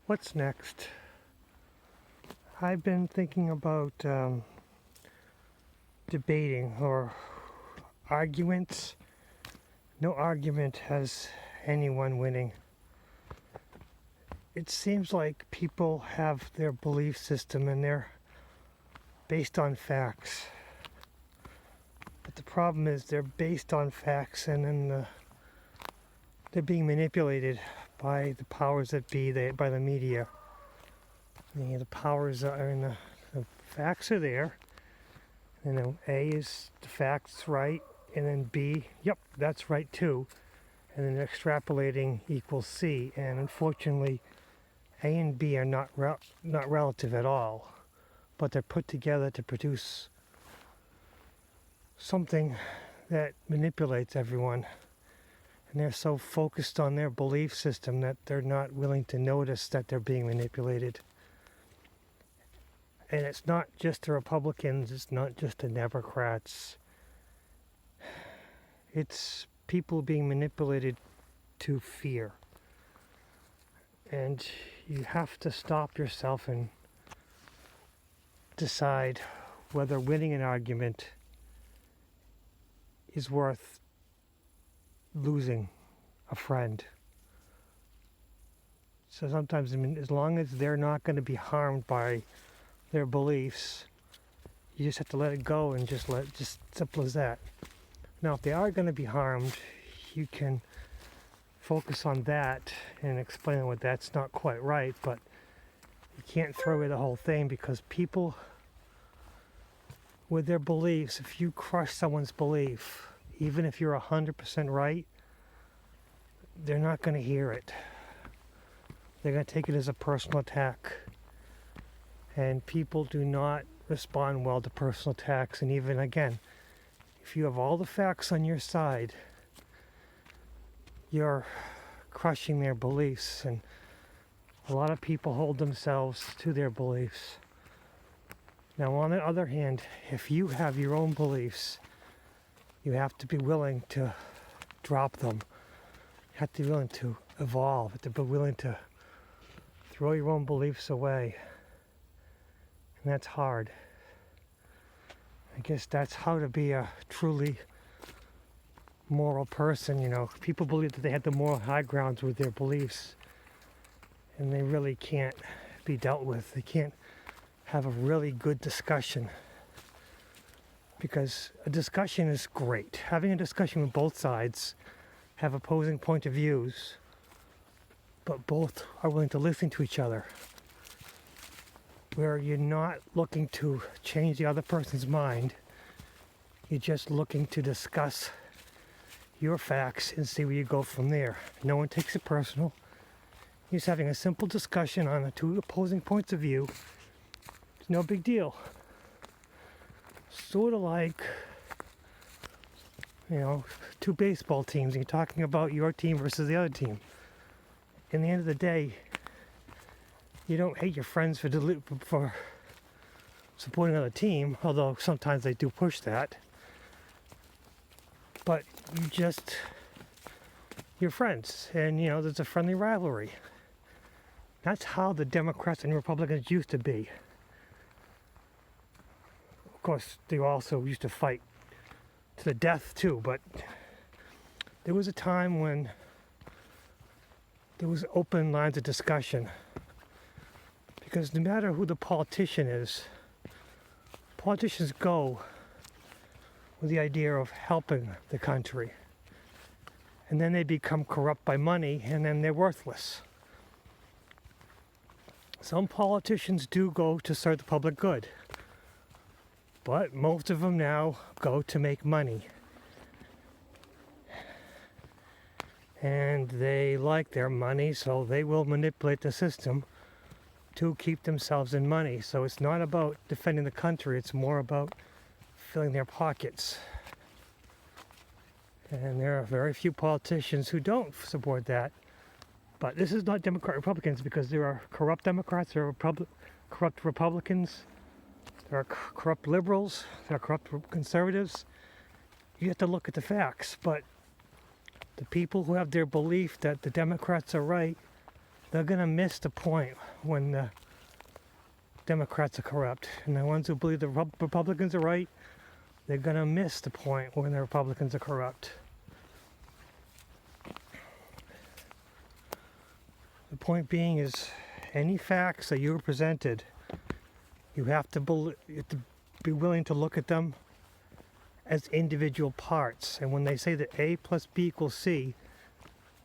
What's next? I've been thinking about debating or arguments. No argument has anyone winning. It seems like people have their belief system and they're based on facts. But the problem is they're based on facts and then they're being manipulated by the powers that be, by the media. The powers are in the facts are there, and then A is the facts right, and then B, yep, that's right too, and then extrapolating equals C, and unfortunately A and B are not relative at all, but they're put together to produce something that manipulates everyone. And they're so focused on their belief system that they're not willing to notice that they're being manipulated. And it's not just the Republicans, it's not just the Democrats. It's people being manipulated to fear. And you have to stop yourself and decide whether winning an argument is worth losing a friend. So sometimes, as long as they're not going to be harmed by their beliefs, you just have to let it go and just simple as that. Now, if they are going to be harmed, you can focus on that and explain what that's not quite right, but you can't throw away the whole thing, because people with their beliefs, if you crush someone's belief, even if you're 100% right, they're not going to hear it. They're going to take it as a personal attack. And people do not respond well to personal attacks. And even again, if you have all the facts on your side, you're crushing their beliefs. And a lot of people hold themselves to their beliefs. Now, on the other hand, if you have your own beliefs, you have to be willing to drop them. You have to be willing to evolve. You have to be willing to throw your own beliefs away. And that's hard. I guess that's how to be a truly moral person. You know, people believe that they have the moral high grounds with their beliefs, and they really can't be dealt with. They can't have a really good discussion, because a discussion is great. Having a discussion with both sides have opposing point of views, but both are willing to listen to each other, where you're not looking to change the other person's mind, you're just looking to discuss your facts and see where you go from there. No one takes it personal. You're just having a simple discussion on the two opposing points of view. It's no big deal. Sort of like, two baseball teams, and you're talking about your team versus the other team. In the end of the day, you don't hate your friends for supporting another team, although sometimes they do push that. But you're friends, and there's a friendly rivalry. That's how the Democrats and Republicans used to be. Of course, they also used to fight to the death too, but there was a time when there was open lines of discussion. Because no matter who the politician is, politicians go with the idea of helping the country. And then they become corrupt by money, and then they're worthless. Some politicians do go to serve the public good, but most of them now go to make money. And they like their money, so they will manipulate the system to keep themselves in money. So it's not about defending the country, it's more about filling their pockets. And there are very few politicians who don't support that. But this is not Democrat Republicans, because there are corrupt Democrats, there are corrupt Republicans, there are corrupt liberals, there are corrupt conservatives. You have to look at the facts. But the people who have their belief that the Democrats are right they're going to miss the point when the Democrats are corrupt. And the ones who believe the Republicans are right, they're going to miss the point when the Republicans are corrupt. The point being is, any facts that you are presented, you have to be willing to look at them as individual parts. And when they say that A plus B equals C,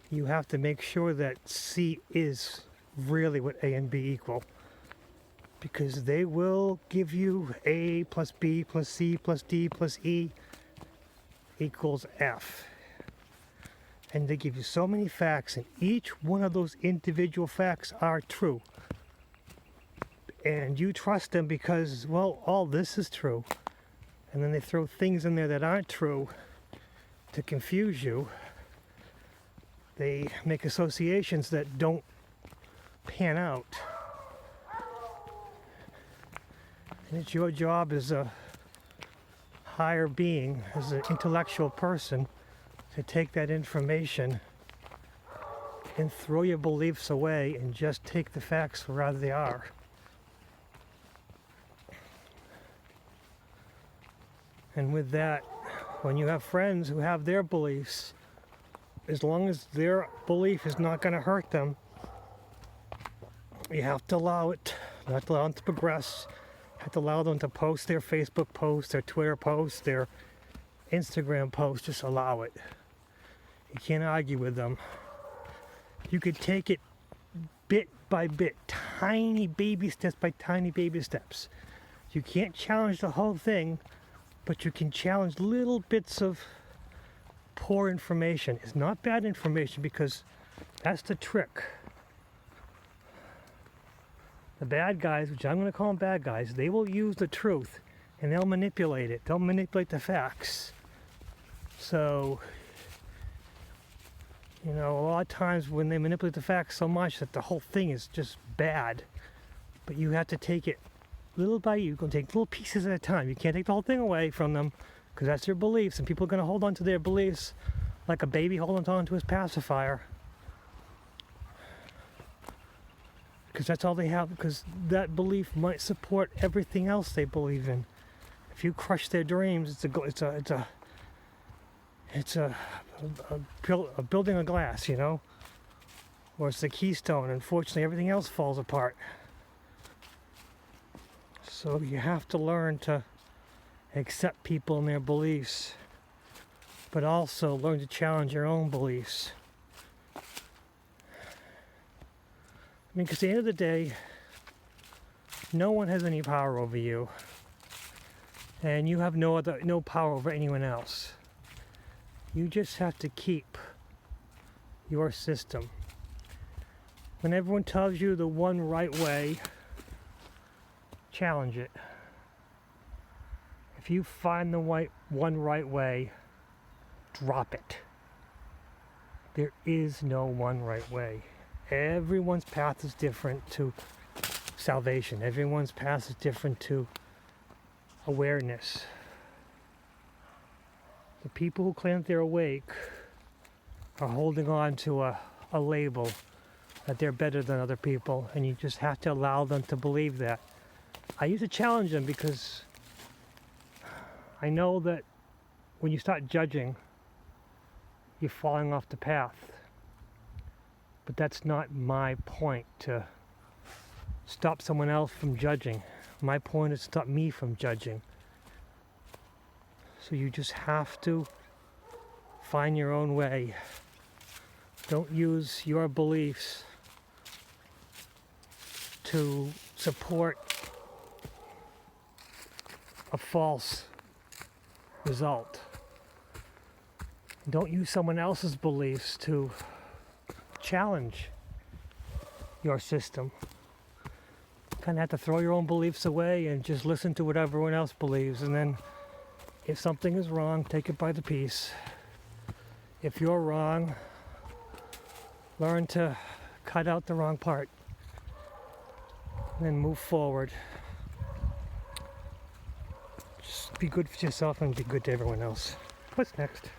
you have to make sure that C is really what A and B equal. Because they will give you A plus B plus C plus D plus E equals F. And they give you so many facts, and each one of those individual facts are true. And you trust them because, well, all this is true. And then they throw things in there that aren't true to confuse you. They make associations that don't pan out. And it's your job as a higher being, as an intellectual person, to take that information and throw your beliefs away and just take the facts for as they are. And with that, when you have friends who have their beliefs, as long as their belief is not going to hurt them, you have to allow it, not allow them to progress. You have to allow them to post their Facebook posts, their Twitter posts, their Instagram posts. Just allow it. You can't argue with them. You could take it bit by bit, tiny baby steps by tiny baby steps. You can't challenge the whole thing, but you can challenge little bits of poor information. It's not bad information, because that's the trick. The bad guys, which I'm going to call them bad guys, they will use the truth and they'll manipulate it. They'll manipulate the facts. So, you know, a lot of times when they manipulate the facts so much that the whole thing is just bad, but you have to take it little by you. You're going to take little pieces at a time. You can't take the whole thing away from them, because that's their beliefs, and people are going to hold on to their beliefs like a baby holding on to his pacifier, because that's all they have, because that belief might support everything else they believe in. If you crush their dreams, it's a building of glass, you know, or it's the keystone. Unfortunately, everything else falls apart. So you have to learn to accept people and their beliefs, but also learn to challenge your own beliefs. I mean, because at the end of the day, no one has any power over you, and you have no power over anyone else. You just have to keep your system. When everyone tells you the one right way, challenge it. If you find the one right way, drop it. There is no one right way. Everyone's path is different to salvation. Everyone's path is different to awareness. The people who claim that they're awake are holding on to a label that they're better than other people, and you just have to allow them to believe that. I used to challenge them, because I know that when you start judging, you're falling off the path. But that's not my point, to stop someone else from judging. My point is to stop me from judging. So you just have to find your own way. Don't use your beliefs to support a false result. Don't use someone else's beliefs to challenge your system. You kind of have to throw your own beliefs away and just listen to what everyone else believes, and then if something is wrong, take it by the piece. If you're wrong, learn to cut out the wrong part, and then move forward. Just be good for yourself and be good to everyone else. What's next?